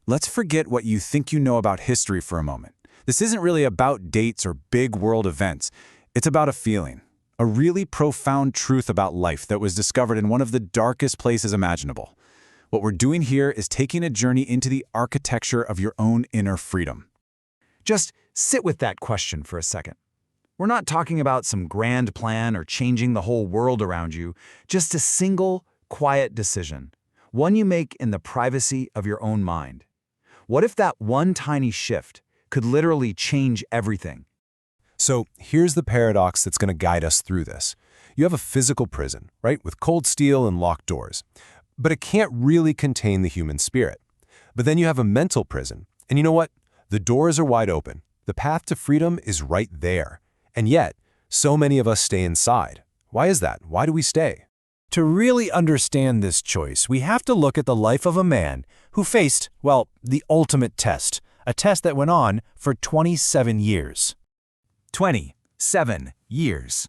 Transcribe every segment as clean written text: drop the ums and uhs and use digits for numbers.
Let's forget what you think you know about history for a moment. This isn't really about dates or big world events. It's about a feeling, a really profound truth about life that was discovered in one of the darkest places imaginable. What we're doing here is taking a journey into the architecture of your own inner freedom. Just sit with that question for a second. We're not talking about some grand plan or changing the whole world around you, just a single, quiet decision, one you make in the privacy of your own mind. What if that one tiny shift could literally change everything? So here's the paradox that's going to guide us through this. You have a physical prison, right, with cold steel and locked doors, but it can't really contain the human spirit. But then you have a mental prison, and you know what? The doors are wide open. The path to freedom is right there. And yet, so many of us stay inside. Why is that? Why do we stay? To really understand this choice, we have to look at the life of a man who faced, well, the ultimate test, a test that went on for 27 years. 27 years.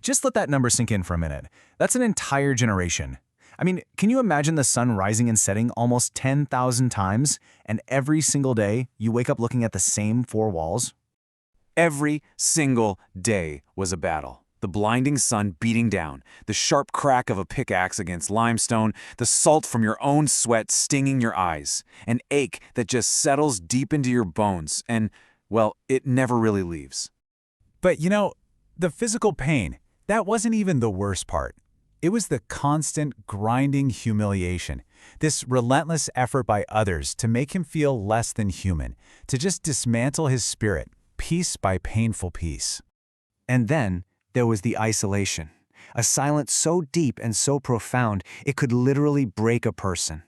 Just let that number sink in for a minute. That's an entire generation. I mean, can you imagine the sun rising and setting almost 10,000 times, and every single day you wake up looking at the same four walls? Every single day was a battle. The blinding sun beating down, the sharp crack of a pickaxe against limestone, the salt from your own sweat stinging your eyes, an ache that just settles deep into your bones and, well, it never really leaves. But you know, the physical pain, that wasn't even the worst part. It was the constant, grinding humiliation, this relentless effort by others to make him feel less than human, to just dismantle his spirit, piece by painful piece. And then there was the isolation, a silence so deep and so profound it could literally break a person.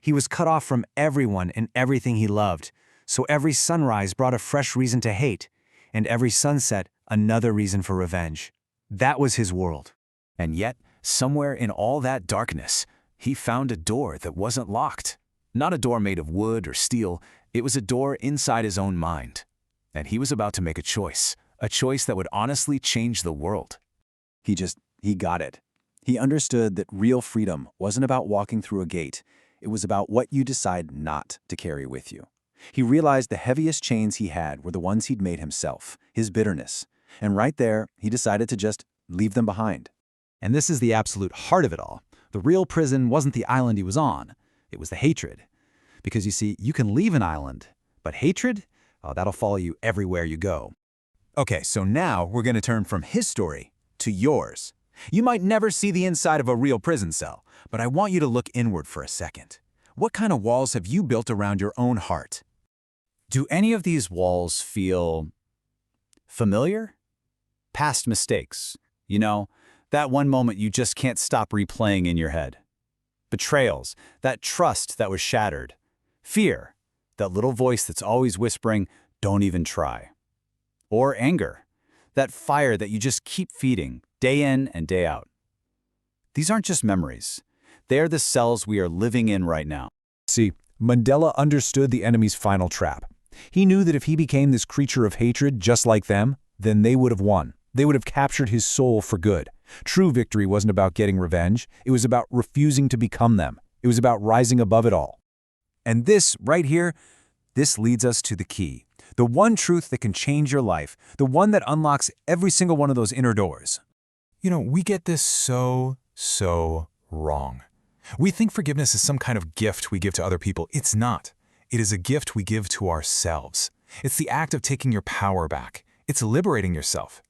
He was cut off from everyone and everything he loved, so every sunrise brought a fresh reason to hate, and every sunset another reason for revenge. That was his world. And yet, somewhere in all that darkness, he found a door that wasn't locked. Not a door made of wood or steel, it was a door inside his own mind. And he was about to make a choice that would honestly change the world. He got it. He understood that real freedom wasn't about walking through a gate. It was about what you decide not to carry with you. He realized the heaviest chains he had were the ones he'd made himself, his bitterness. And right there, he decided to just leave them behind. And this is the absolute heart of it all. The real prison wasn't the island he was on. It was the hatred. Because you see, you can leave an island, but hatred, that'll follow you everywhere you go. Okay, so now we're going to turn from his story to yours. You might never see the inside of a real prison cell, but I want you to look inward for a second. What kind of walls have you built around your own heart? Do any of these walls feel familiar? Past mistakes, you know, that one moment you just can't stop replaying in your head. Betrayals, that trust that was shattered. Fear, that little voice that's always whispering, "Don't even try." Or anger, that fire that you just keep feeding, day in and day out. These aren't just memories. They're the cells we are living in right now. See, Mandela understood the enemy's final trap. He knew that if he became this creature of hatred just like them, then they would have won. They would have captured his soul for good. True victory wasn't about getting revenge. It was about refusing to become them. It was about rising above it all. And this, right here, this leads us to the key. The one truth that can change your life. The one that unlocks every single one of those inner doors. You know, we get this so wrong. We think forgiveness is some kind of gift we give to other people. It's not. It is a gift we give to ourselves. It's the act of taking your power back. It's liberating yourself.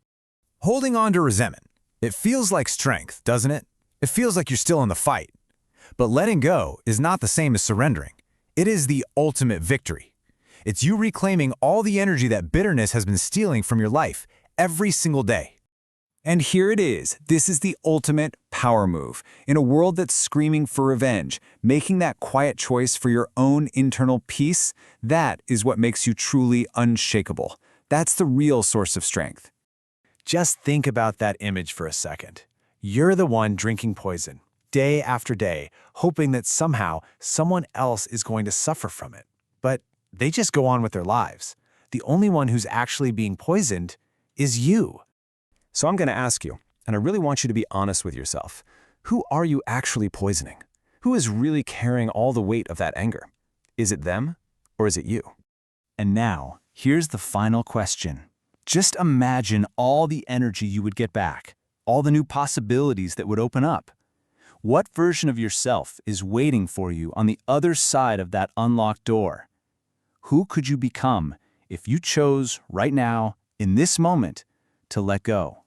Holding on to resentment. It feels like strength, doesn't it? It feels like you're still in the fight. But letting go is not the same as surrendering. It is the ultimate victory. It's you reclaiming all the energy that bitterness has been stealing from your life every single day. And here it is. This is the ultimate power move. In a world that's screaming for revenge, making that quiet choice for your own internal peace, that is what makes you truly unshakable. That's the real source of strength. Just think about that image for a second. You're the one drinking poison, day after day, hoping that somehow someone else is going to suffer from it. But they just go on with their lives. The only one who's actually being poisoned is you. So I'm going to ask you, and I really want you to be honest with yourself. Who are you actually poisoning? Who is really carrying all the weight of that anger? Is it them? Or is it you? And now, here's the final question. Just imagine all the energy you would get back, all the new possibilities that would open up. What version of yourself is waiting for you on the other side of that unlocked door? Who could you become if you chose right now, in this moment, to let go?